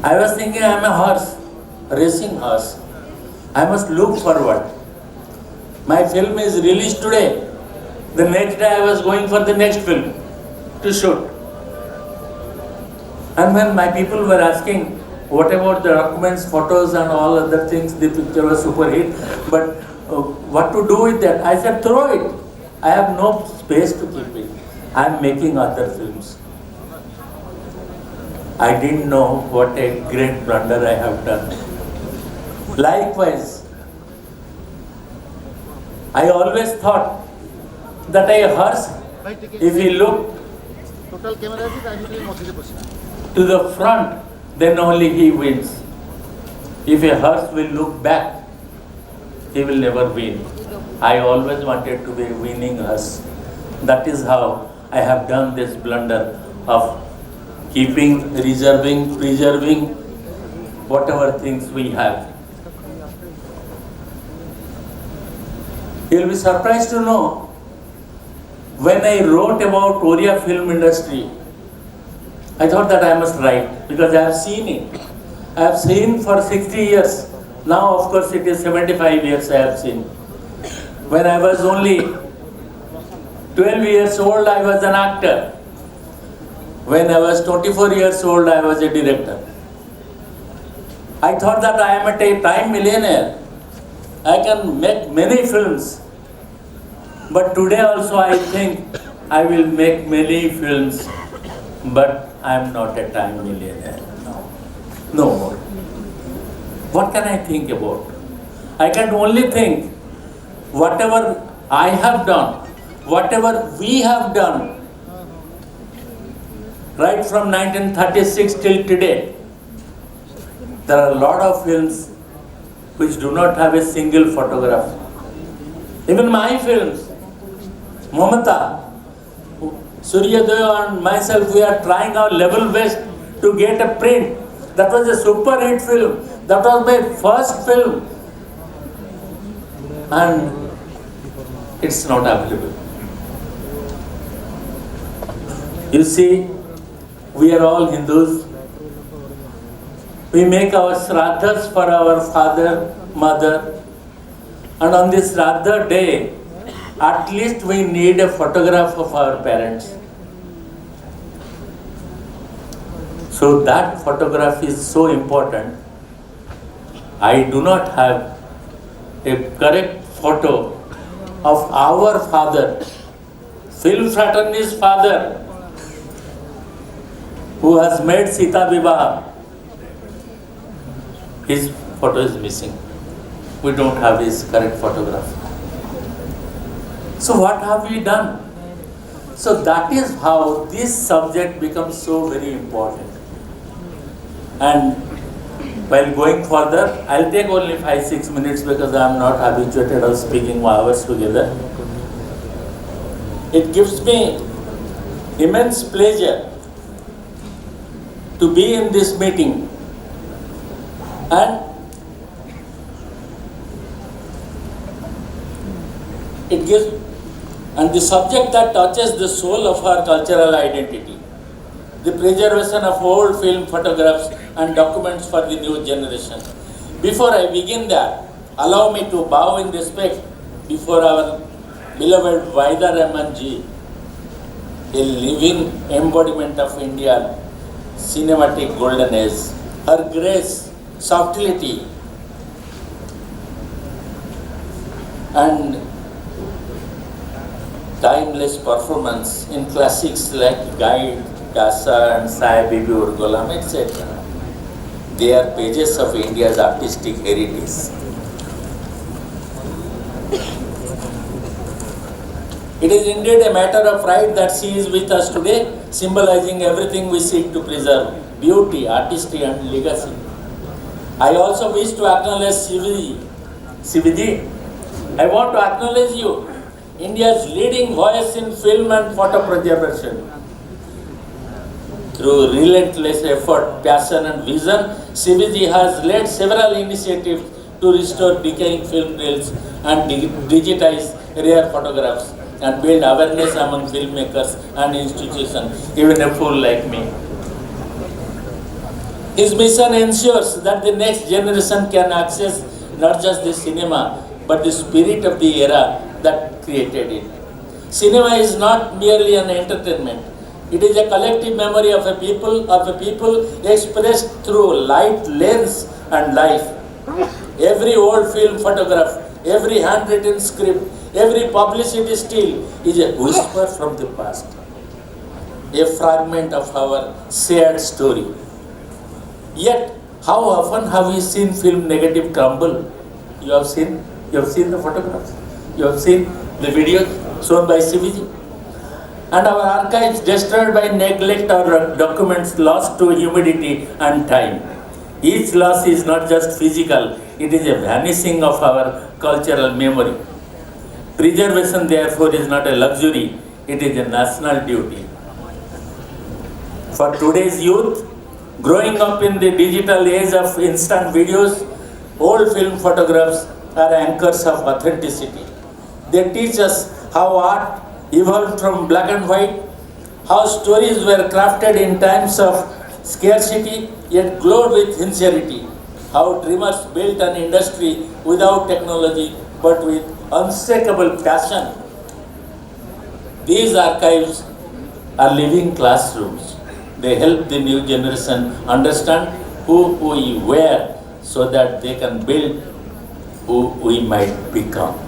I was thinking I am a horse, racing horse. I must look forward. My film is released today. The next day I was going for the next film to shoot. And when my people were asking, what about the documents, photos and all other things, the picture was super hit, but what to do with that? I said, throw it. I have no space to keep it. I am making other films. I didn't know what a great blunder I have done. Likewise, I always thought that a horse, if he looked to the front, then only he wins. If a horse will look back, he will never win. I always wanted to be a winning horse. That is how I have done this blunder of keeping, reserving, preserving whatever things we have. You'll be surprised to know, when I wrote about Oriya film industry, I thought that I must write because I have seen it. I have seen for 60 years. Now, of course, it is 75 years I have seen. When I was only 12 years old, I was an actor. When I was 24 years old, I was a director. I thought that I am a time millionaire. I can make many films. But today also I think I will make many films, but I am not a time millionaire now. No more. What can I think about? I can only think whatever I have done, whatever we have done, right from 1936 till today, there are a lot of films which do not have a single photograph. Even my films, Mamata, Suryodaya and myself, we are trying our level best to get a print. That was a super hit film. That was my first film. And it's not available. You see, we are all Hindus. We make our shraddhas for our father, mother. And on this Shraddha day, at least we need a photograph of our parents. So that photograph is so important. I do not have a correct photo of our father, film fraternity's father, who has made Sita Vivaha. His photo is missing. We don't have his correct photograph. So what have we done? So that is how this subject becomes so very important. And while going further, I'll take only 5-6 minutes because I am not habituated of speaking hours together. It gives me immense pleasure to be in this meeting, and the subject that touches the soul of our cultural identity, the preservation of old film photographs and documents for the new generation. Before I begin that, allow me to bow in respect before our beloved Vaida Raman ji, a living embodiment of India's cinematic golden age. Her grace, subtlety, and timeless performance in classics like Guide, Dasa and Sai Bibi Urgolam, etc. They are pages of India's artistic heritage. It is indeed a matter of pride that she is with us today, symbolizing everything we seek to preserve: beauty, artistry and legacy. I also wish to acknowledge Siviji. Siviji, I want to acknowledge you, India's leading voice in film and photo preservation. Through relentless effort, passion and vision, Siviji has led several initiatives to restore decaying film reels and digitize rare photographs and build awareness among filmmakers and institutions, even a fool like me. His mission ensures that the next generation can access not just the cinema, but the spirit of the era that created it. Cinema is not merely an entertainment. It is a collective memory of a people expressed through light, lens, and life. Every old film photograph, every handwritten script, every publicity still is a whisper from the past, a fragment of our shared story. Yet, how often have we seen film negative crumble? You have seen the photographs, you have seen the videos shown by CVG. And our archives destroyed by neglect or documents lost to humidity and time. Each loss is not just physical, it is a vanishing of our cultural memory. Preservation, therefore, is not a luxury, it is a national duty. For today's youth, growing up in the digital age of instant videos, old film photographs are anchors of authenticity. They teach us how art evolved from black and white, how stories were crafted in times of scarcity yet glowed with sincerity, how dreamers built an industry without technology but with unshakable passion. These archives are living classrooms. They help the new generation understand who we were so that they can build who we might become.